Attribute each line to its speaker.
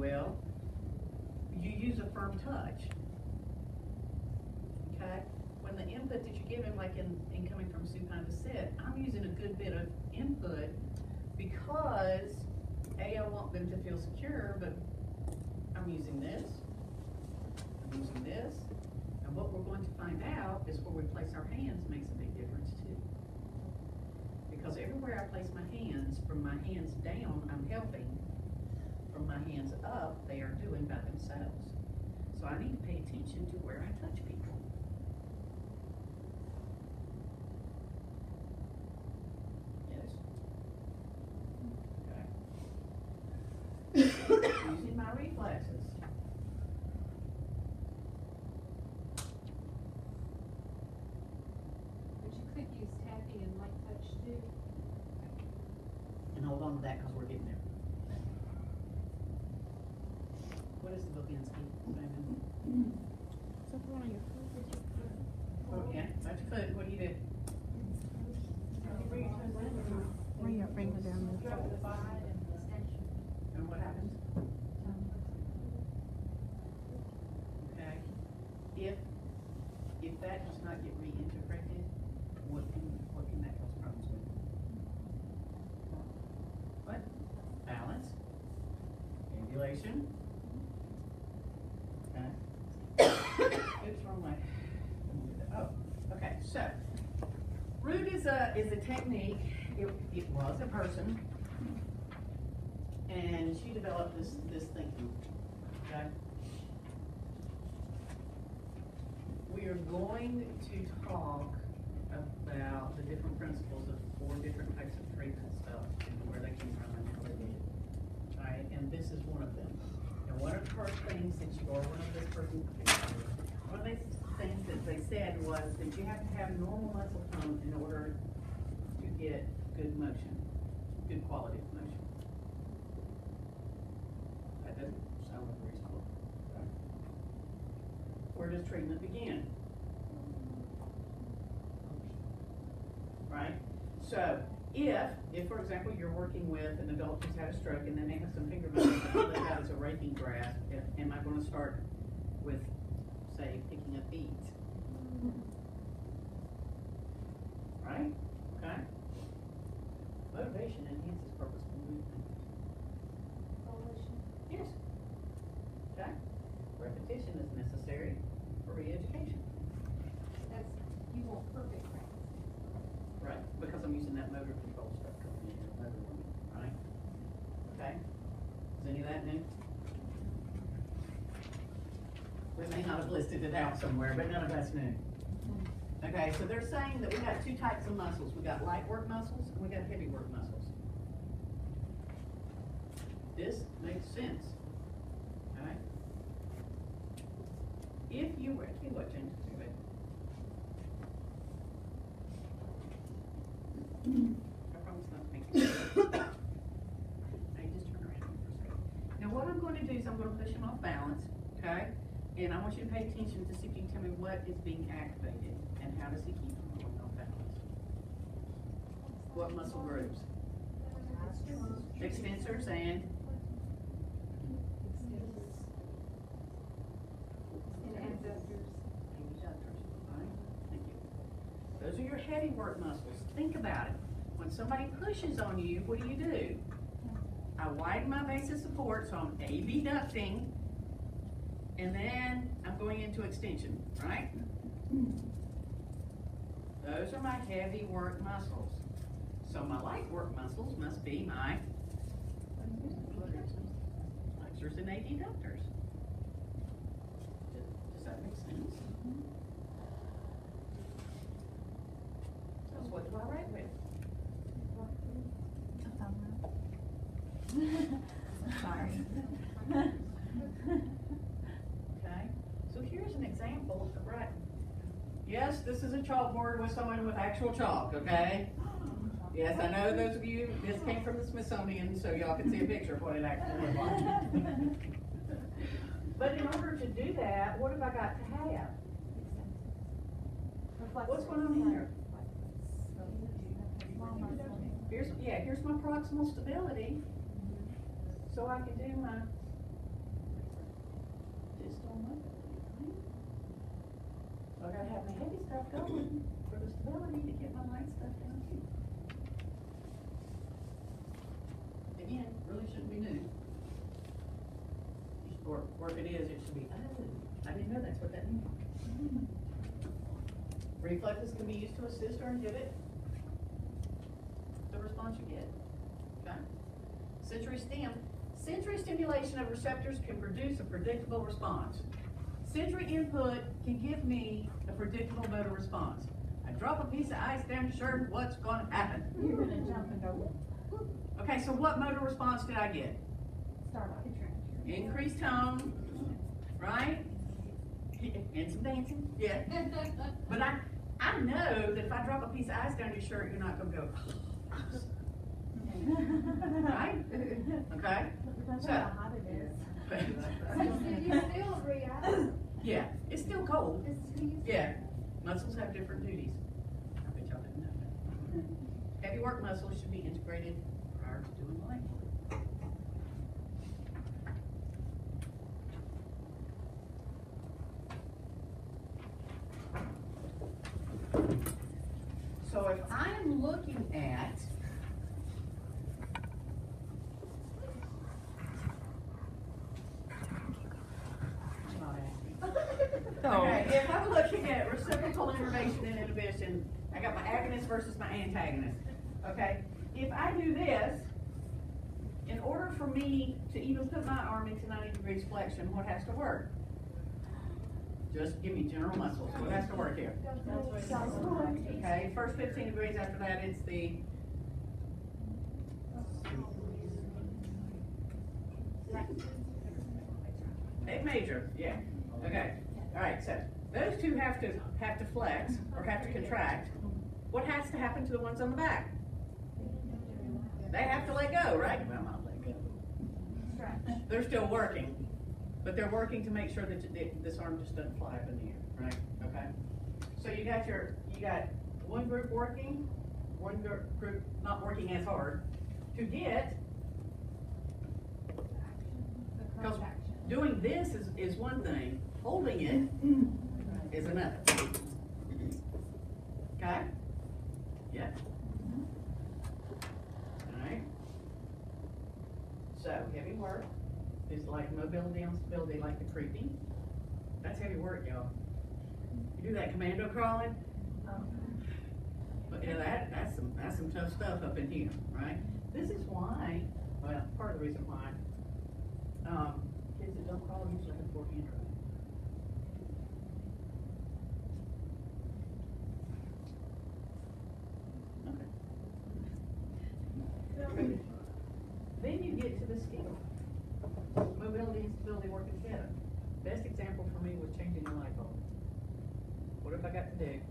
Speaker 1: Well, you use a firm touch. Okay? When the input that you're giving, like in coming from supine to sit, I'm using a good bit of input because A, I want them to feel secure, but I'm using this, I'm using this, and what we're going to find out is where we place our hands makes a big difference too. Because everywhere I place my hands, from my hands down, I'm helping. From my hands up, they are doing by themselves. So I need to pay attention to where I touch people. Yes. Okay. Using my reflexes.
Speaker 2: But you could use tapping and light touch too.
Speaker 1: And hold on to that because we're getting there. What is the Bobinsky?
Speaker 2: Something on your foot.
Speaker 1: Oh, yeah, touch your foot. What do you do?
Speaker 3: Bring your finger down there.
Speaker 1: And what happens? Okay. If that does not get reintegrated, what can that cause problems with? What? Balance. Ambulation. Okay. Oops, wrong way. Oh, okay. So, Ruth is a technique. It was a person, and she developed this thinking. Okay. We are going to talk about the different principles of 4 different types of treatment stuff and where they came from and how they did it. Right? And this is one of them. And one of the first things that you are one of this person, one of the things that they said was that you have to have normal muscle tone in order to get good motion, good quality of motion. That doesn't sound like reasonable. Okay. Where does treatment begin? Right? So, if for example you're working with an adult who's had a stroke and then they have some finger movements that out as a raking grasp, am I going to start with, say, picking up beads? Right? Okay. Motivation enhances purposeful movement. Yes. Okay. Repetition is necessary for re-education.
Speaker 2: That's, you want perfect practice.
Speaker 1: Right, because I'm using that motor control stuff coming in here, motor one, right? Okay. Is any of that new? We may not have listed it out somewhere, but none of that's new. Okay, so they're saying that we got 2 types of muscles. We got light work muscles and we got heavy work muscles. This makes sense. Alright? If you were, tell you what, James, too bad. I promise not to make you Now you just turn around for a second. Now what I'm going to do is I'm going to push him off balance, okay? And I want you to pay attention to see if you can tell me what is being activated and how does he keep from going off balance. What muscle groups? Extensors and
Speaker 2: Abductors.
Speaker 1: abductors. All right, thank you. Those are your heavy work muscles. Think about it. When somebody pushes on you, what do? I widen my base of support, so I'm abducting, and then I'm going into extension, right? Those are my heavy work muscles. So my light work muscles must be my flexors and adductors. Does that make sense? So what do I write with?
Speaker 3: Sorry.
Speaker 1: Okay, so here's an example of writing. Yes, this is a chalkboard with someone with actual chalk, okay? Yes, I know those of you, this came from the Smithsonian, so y'all can see a picture of what it actually looks like. But in order to do that, what have I got to have? What's going on here? Here's my proximal stability, so I can do my assist on mobility, right? So I gotta have my heavy stuff going for the stability to get my light stuff down here. Again, really shouldn't be new. Or if it is, it should be, oh, I didn't know that's what that means. Reflexes can be used to assist or inhibit the response you get, okay? Sensory stimulation of receptors can produce a predictable response. Sensory input can give me a predictable motor response. I drop a piece of ice down your shirt, what's gonna happen?
Speaker 3: You're gonna jump and go, whoop,
Speaker 1: Okay, so what motor response did I get?
Speaker 3: start off.
Speaker 1: Increased tone, right? And some dancing, yeah. But I know that if I drop a piece of ice down your shirt, you're not gonna go, right? Okay?
Speaker 3: Depends
Speaker 1: So-
Speaker 3: on how hot it is.
Speaker 2: You still react.
Speaker 1: Yeah, it's still cold.
Speaker 2: It's you.
Speaker 1: Yeah, muscles have different duties. I bet y'all didn't know that. Heavy work muscles should be integrated prior to doing light work. So if I'm looking at okay, if I'm looking at reciprocal innervation and inhibition, I got my agonist versus my antagonist. Okay, if I do this, in order for me to even put my arm into 90 degrees flexion, what has to work? Just give me general muscles. What has to work here? Okay, first 15 degrees, after that it's the A major, yeah. Okay, all right, so those two have to flex or have to contract. What has to happen to the ones on the back? They have to let go, right? Well, not let go. They're still working, but they're working to make sure that this arm just doesn't fly up in the air, right? Okay. So you got one group working, one group not working as hard to get. Because doing this is one thing, holding it is another. Okay? Yeah? Alright. So, heavy work is like mobility on stability, like the creeping. That's heavy work, y'all. You do that commando crawling, but yeah, that's some tough stuff up in here, right? This is why, well, part of the reason why, kids that don't crawl usually have poor handwriting. Okay. Then you get to the skill. Mobility and stability working together. Best example for me was changing the light bulb. What if I got to dig?